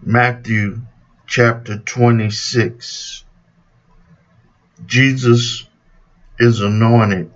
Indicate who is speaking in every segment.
Speaker 1: Matthew chapter 26. Jesus is anointed.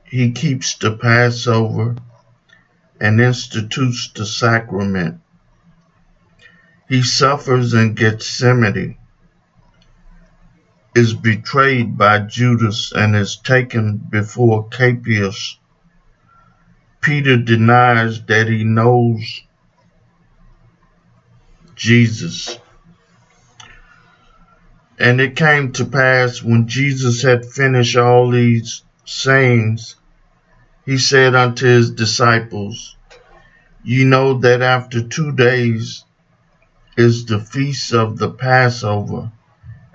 Speaker 1: He keeps the Passover and institutes the sacrament. He suffers in Gethsemane, is betrayed by Judas, and is taken before Caiaphas. Peter denies that he knows Jesus. And it came to pass, when Jesus had finished all these sayings, he said unto his disciples, Ye know that after 2 days is the feast of the Passover,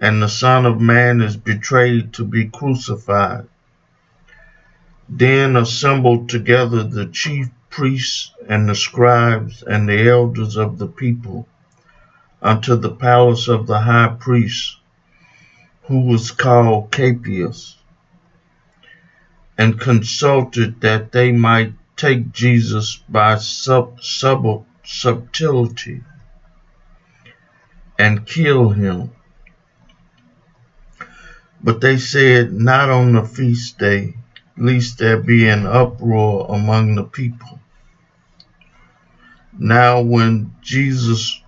Speaker 1: and the Son of Man is betrayed to be crucified. Then assembled together the chief priests and the scribes and the elders of the people unto the palace of the high priest, who was called Caiaphas, and consulted that they might take Jesus by subtlety and kill him. But they said, Not on the feast day, lest there be an uproar among the people. Now when Jesus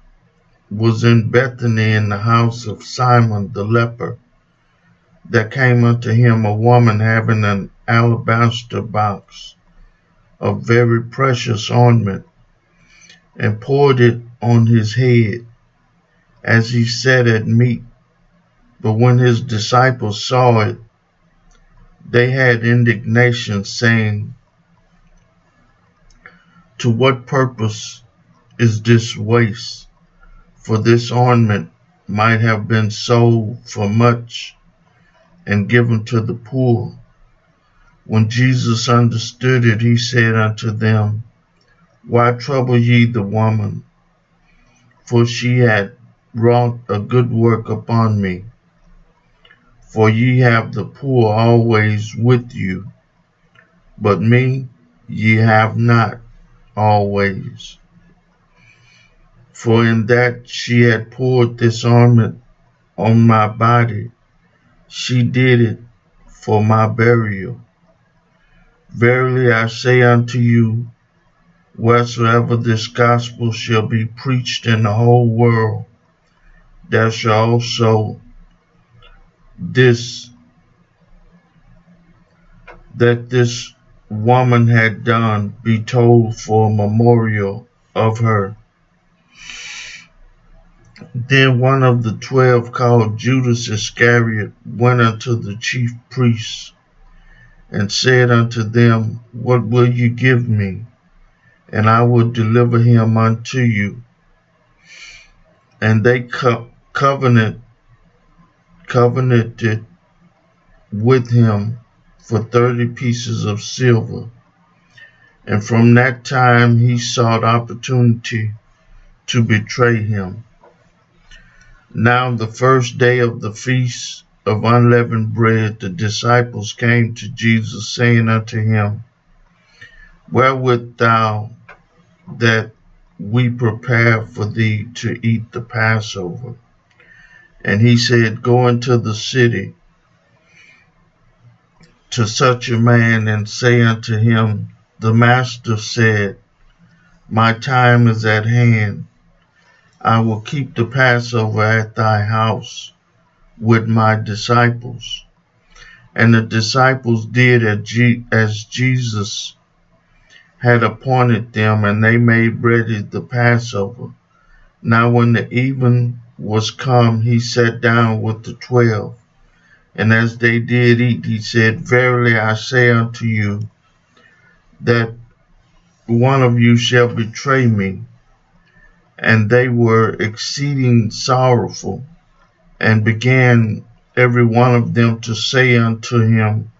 Speaker 1: was in Bethany in the house of Simon the leper, there came unto him a woman having an alabaster box of very precious ointment, and poured it on his head as he sat at meat. But when his disciples saw it, they had indignation, saying, To what purpose is this waste? For this ointment might have been sold for much and given to the poor. When Jesus understood it, he said unto them, Why trouble ye the woman? For she had wrought a good work upon me. For ye have the poor always with you, but me ye have not always. For in that she had poured this ointment on my body, she did it for my burial. Verily I say unto you, wheresoever this gospel shall be preached in the whole world, there shall also that this woman had done be told for a memorial of her. Then one of the 12, called Judas Iscariot, went unto the chief priests, and said unto them, What will you give me? And I will deliver him unto you. And they covenanted with him for 30 pieces of silver. And from that time he sought opportunity to betray him. Now the first day of the feast of unleavened bread, the disciples came to Jesus, saying unto him, Where wilt thou that we prepare for thee to eat the Passover? And he said, Go into the city to such a man, and say unto him, The master said, My time is at hand. I will keep the Passover at thy house with my disciples. And the disciples did as Jesus had appointed them, and they made ready the Passover. Now when the even was come, he sat down with the 12. And as they did eat, he said, Verily I say unto you, that one of you shall betray me. And they were exceeding sorrowful, and began every one of them to say unto him,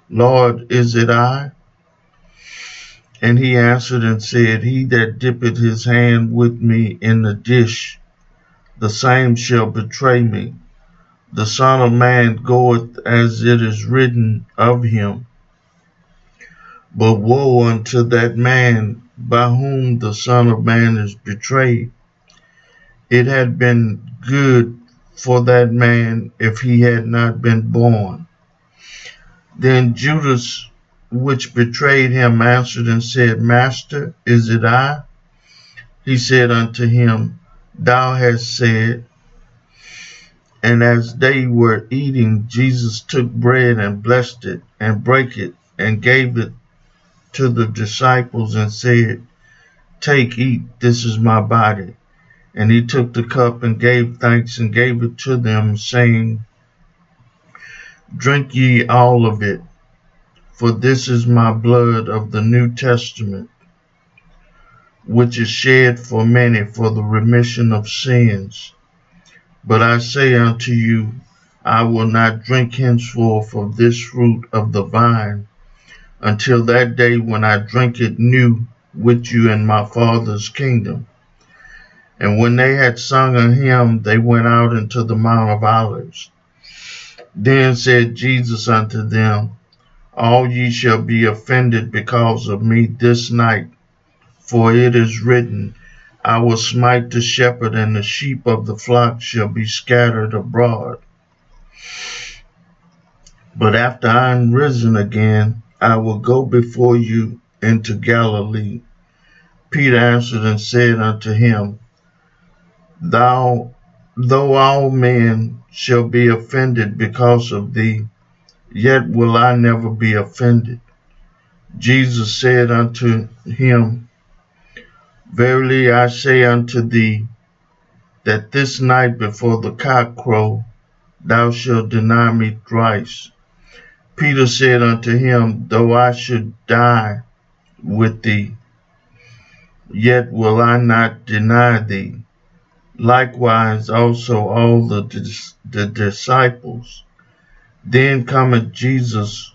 Speaker 1: Lord, is it I? And he answered and said, He that dippeth his hand with me in the dish, the same shall betray me. The Son of Man goeth as it is written of him. But woe unto that man by whom the Son of Man is betrayed. It had been good for that man if he had not been born. Then Judas, which betrayed him, answered and said, Master, is it I? He said unto him, Thou hast said. And as they were eating, Jesus took bread and blessed it, and brake it, and gave it to the disciples, and said, Take, eat, this is my body. And he took the cup and gave thanks and gave it to them, saying, Drink ye all of it, for this is my blood of the New Testament, which is shed for many for the remission of sins. But I say unto you, I will not drink henceforth of this fruit of the vine, until that day when I drink it new with you in my Father's kingdom. And when they had sung a hymn, they went out into the Mount of Olives. Then said Jesus unto them, All ye shall be offended because of me this night, for it is written, I will smite the shepherd, and the sheep of the flock shall be scattered abroad. But after I am risen again, I will go before you into Galilee. Peter answered and said unto him, Though all men shall be offended because of thee, yet will I never be offended. Jesus said unto him, Verily I say unto thee, that this night before the cock crow, thou shalt deny me thrice. Peter said unto him, Though I should die with thee, yet will I not deny thee. Likewise also all the disciples. Then cometh Jesus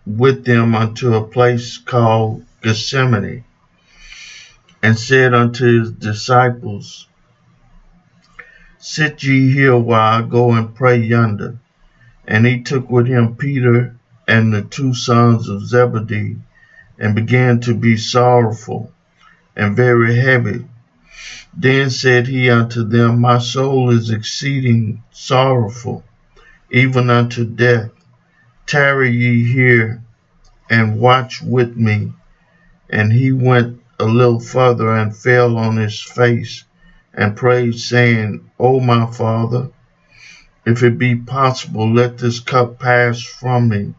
Speaker 1: with them unto a place called Gethsemane, and said unto his disciples, Sit ye here while I go and pray yonder. And he took with him Peter and the two sons of Zebedee, and began to be sorrowful and very heavy. Then said he unto them, My soul is exceeding sorrowful, even unto death. Tarry ye here, and watch with me. And he went a little further, and fell on his face, and prayed, saying, O my Father, if it be possible, let this cup pass from me.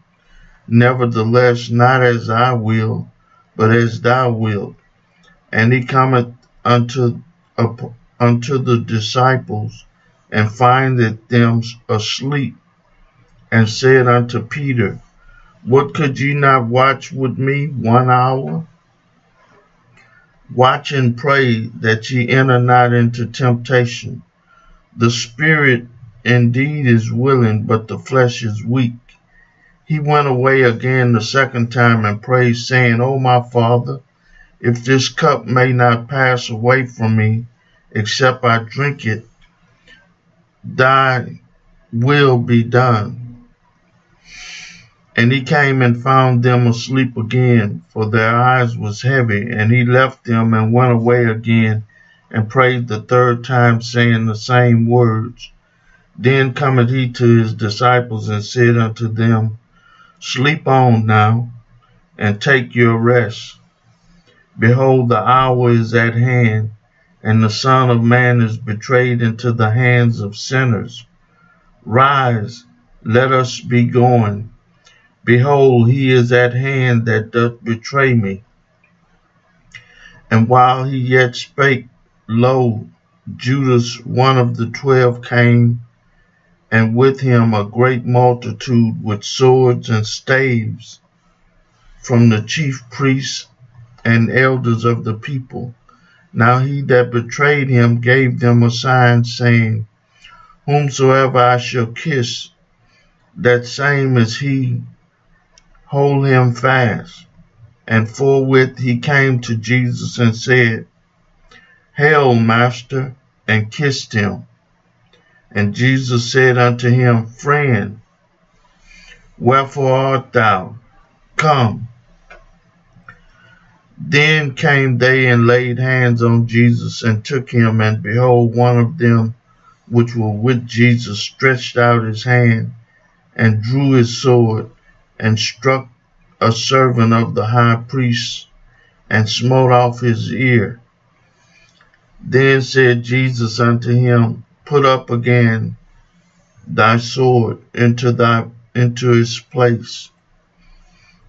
Speaker 1: Nevertheless, not as I will, but as thou wilt. And he cometh unto the disciples, and findeth them asleep, and said unto Peter, What, could ye not watch with me 1 hour? Watch and pray that ye enter not into temptation. The spirit indeed is willing, but the flesh is weak. He went away again the second time and prayed, saying, O my Father, if this cup may not pass away from me, except I drink it, thy will be done. And he came and found them asleep again, for their eyes was heavy. And he left them and went away again, and prayed the third time, saying the same words. Then cometh he to his disciples, and said unto them, Sleep on now, and take your rest. Behold, the hour is at hand, and the Son of Man is betrayed into the hands of sinners. Rise, let us be going. Behold, he is at hand that doth betray me. And while he yet spake, lo, Judas, one of the 12, came, and with him a great multitude with swords and staves, from the chief priests and elders of the people. Now he that betrayed him gave them a sign, saying, Whomsoever I shall kiss, that same is he. Hold him fast. And forthwith he came to Jesus and said, Hail, Master, and kissed him. And Jesus said unto him, Friend, wherefore art thou come? Then came they and laid hands on Jesus and took him, and behold, one of them which were with Jesus stretched out his hand and drew his sword and struck a servant of the high priest and smote off his ear. Then said Jesus unto him, Put up again thy sword into its place.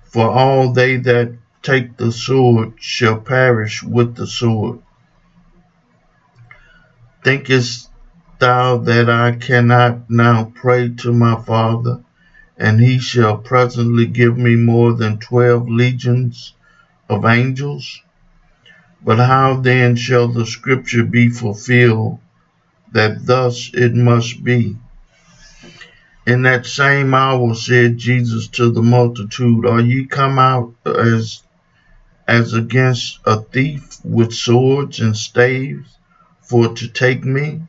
Speaker 1: For all they that take the sword shall perish with the sword. Thinkest thou that I cannot now pray to my Father, and he shall presently give me more than 12 legions of angels? But how then shall the scripture be fulfilled, that thus it must be? In that same hour said Jesus to the multitude, Are ye come out as against a thief with swords and staves, for to take me?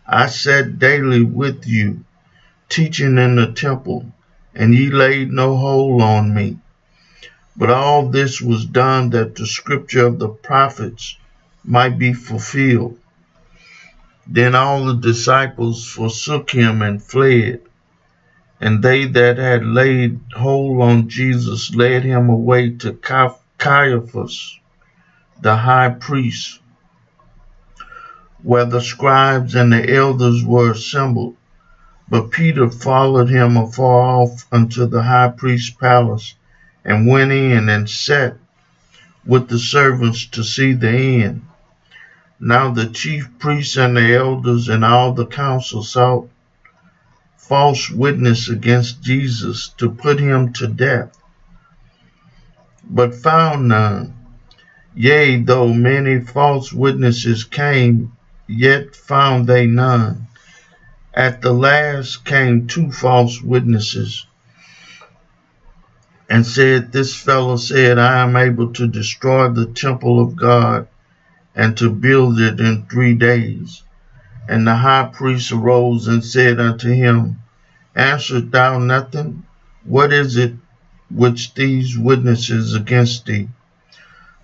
Speaker 1: I sat daily with you, teaching in the temple, and ye laid no hold on me. But all this was done that the scripture of the prophets might be fulfilled. Then all the disciples forsook him and fled. And they that had laid hold on Jesus led him away to Caiaphas, the high priest, where the scribes and the elders were assembled. But Peter followed him afar off unto the high priest's palace, and went in and sat with the servants to see the end. Now the chief priests and the elders and all the council sought false witness against Jesus to put him to death, but found none. Yea, though many false witnesses came, yet found they none. At the last came 2 false witnesses, and said, This fellow said, I am able to destroy the temple of God, and to build it in 3 days. And the high priest arose and said unto him, Answerest thou nothing? What is it which these witnesses against thee?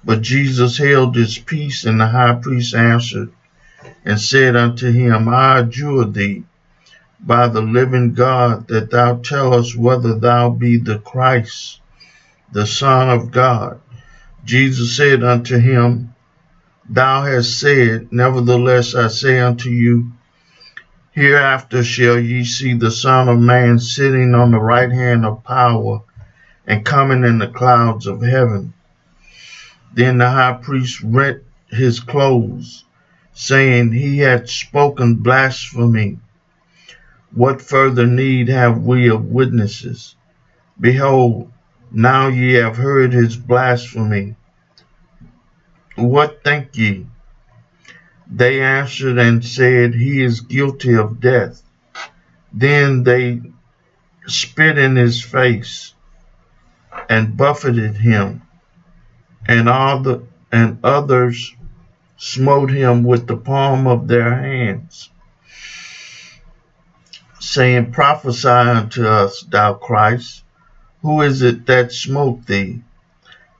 Speaker 1: But Jesus held his peace, and the high priest answered and said unto him, I adjure thee by the living God, that thou tell us whether thou be the Christ, the Son of God. Jesus said unto him, Thou hast said, nevertheless I say unto you, hereafter shall ye see the Son of Man sitting on the right hand of power, and coming in the clouds of heaven. Then the high priest rent his clothes, saying, He had spoken blasphemy. What further need have we of witnesses? Behold, now ye have heard his blasphemy. What think ye? They answered and said, He is guilty of death. Then they spit in his face and buffeted him, and others smote him with the palm of their hands, saying, Prophesy unto us, thou Christ. Who is it that smote thee?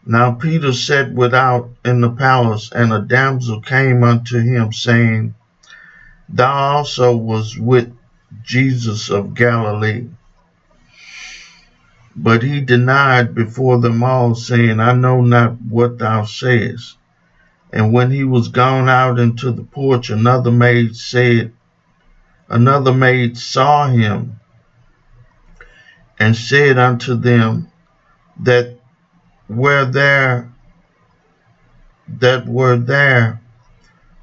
Speaker 1: Now Peter sat without in the palace, and a damsel came unto him, saying, Thou also was with Jesus of Galilee. But he denied before them all, saying, I know not what thou sayest. And when he was gone out into the porch, another maid saw him, and said unto them that were there,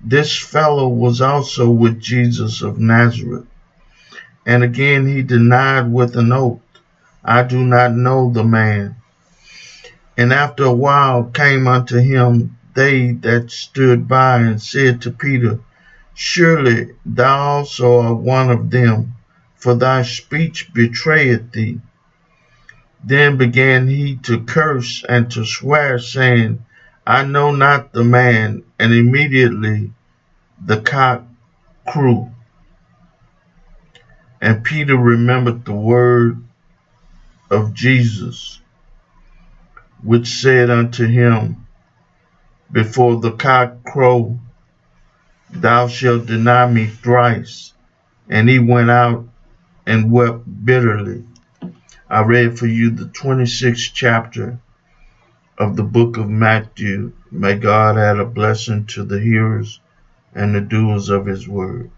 Speaker 1: this fellow was also with Jesus of Nazareth. And again he denied with an oath, I do not know the man. And after a while came unto him they that stood by, and said to Peter, Surely thou also art one of them, for thy speech betrayeth thee. Then began he to curse and to swear, saying, I know not the man. And immediately the cock crew. And Peter remembered the word of Jesus, which said unto him, Before the cock crow, thou shalt deny me thrice. And he went out and wept bitterly. I read for you the 26th chapter of the book of Matthew. May God add a blessing to the hearers and the doers of his word.